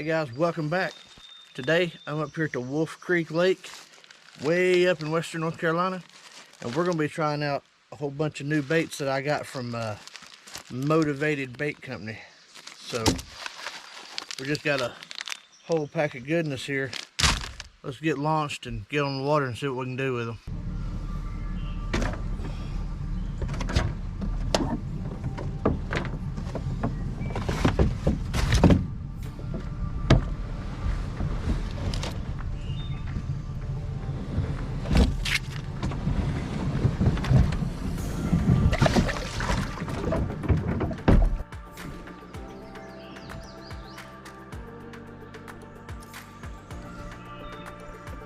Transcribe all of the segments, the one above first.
Hey guys, welcome back. Today I'm up here at the Wolf Creek Lake, way up in western North Carolina, and we're going to be trying out a whole bunch of new baits that I got from Motivated Bait Company. So we just got a whole pack of goodness here. Let's get launched and get on the water and see what we can do with them.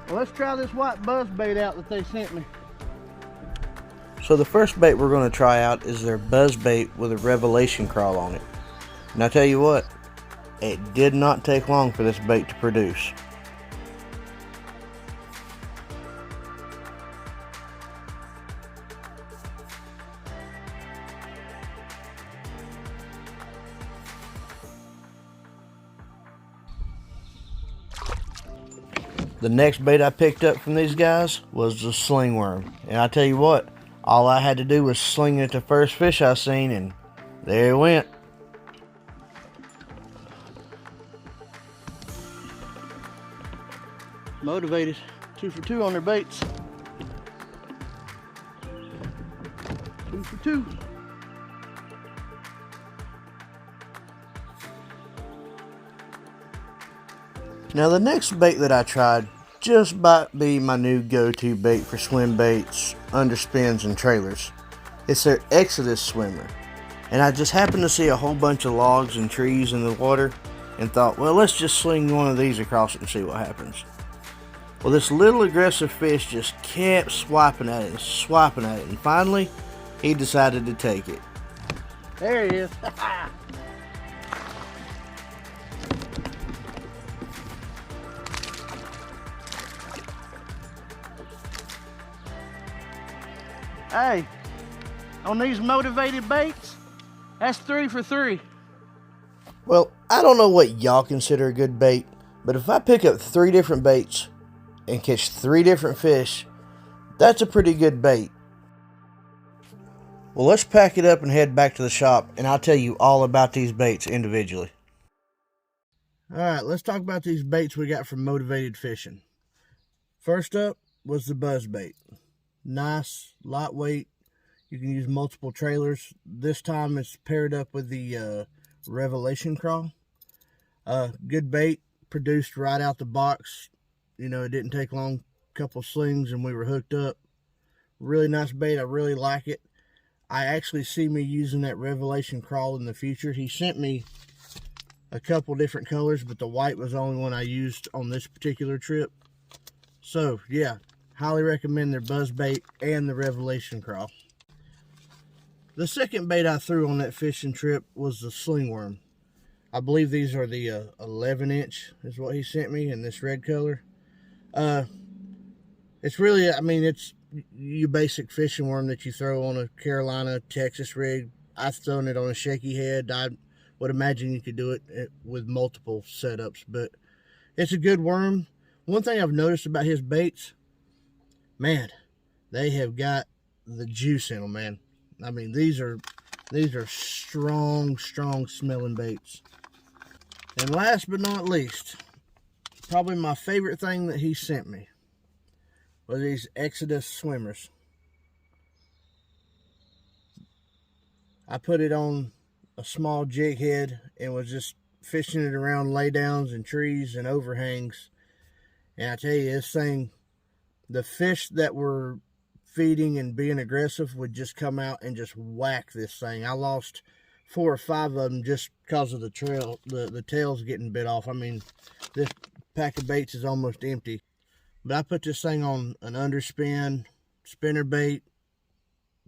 Well, let's try this white buzz bait out that they sent me. So the first bait we're going to try out is their buzz bait with a revelation crawl on it. And I tell you what, it did not take long for this bait to produce. The next bait I picked up from these guys was the sling worm. And I tell you what, all I had to do was sling it at the first fish I seen, and there it went. Motivated, 2 for 2 on their baits. 2 for 2. Now the next bait that I tried just might be my new go-to bait for swim baits, underspins, and trailers. It's their Exodus swimmer. And I just happened to see a whole bunch of logs and trees in the water and thought, well, let's just sling one of these across it and see what happens. Well, this little aggressive fish just kept swiping at it and swiping at it, and finally he decided to take it. There he is. Hey, on these motivated baits, that's 3 for 3. Well, I don't know what y'all consider a good bait, but if I pick up 3 different baits and catch 3 different fish, that's a pretty good bait. Well, let's pack it up and head back to the shop, and I'll tell you all about these baits individually. Alright, let's talk about these baits we got from Motivated Fishing. First up was the buzz bait. Nice, lightweight. You can use multiple trailers. This time it's paired up with the Revelation Crawl. Good bait, produced right out the box. You know, it didn't take long, couple slings and we were hooked up. Really nice bait, I really like it. I actually see me using that Revelation Crawl in the future. He sent me a couple different colors, but the white was the only one I used on this particular trip. So, yeah. Highly recommend their buzz bait and the Revelation Crawl. The second bait I threw on that fishing trip was the sling worm. I believe these are the 11-inch is what he sent me in this red color. It's really, I mean, it's your basic fishing worm that you throw on a Carolina, Texas rig. I've thrown it on a shaky head. I would imagine you could do it with multiple setups, but it's a good worm. One thing I've noticed about his baits, man, they have got the juice in them, man. I mean, these are strong smelling baits. And last but not least, probably my favorite thing that he sent me was these Exodus swimmers. I put it on a small jig head and was just fishing it around laydowns and trees and overhangs. And I tell you, this thing, the fish that were feeding and being aggressive would just come out and just whack this thing. I lost 4 or 5 of them just because of the tails getting bit off. I mean, this pack of baits is almost empty. But I put this thing on an underspin, spinner bait,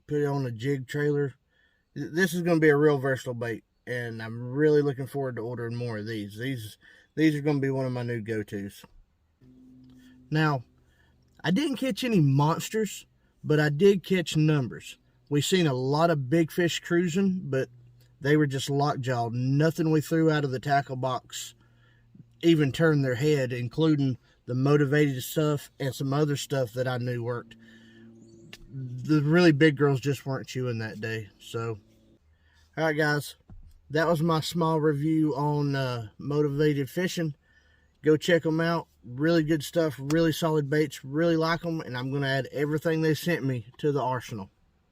put it on a jig trailer. This is going to be a real versatile bait, and I'm really looking forward to ordering more of these. These are going to be one of my new go-tos. Now, I didn't catch any monsters, but I did catch numbers. We seen a lot of big fish cruising, but they were just lockjawed. Nothing we threw out of the tackle box even turn their head, including the motivated stuff and some other stuff that I knew worked. The really big girls just weren't chewing that day. So, all right, guys, that was my small review on Motivated Fishing. Go check them out. Really good stuff, really solid baits, really like them, and I'm going to add everything they sent me to the arsenal.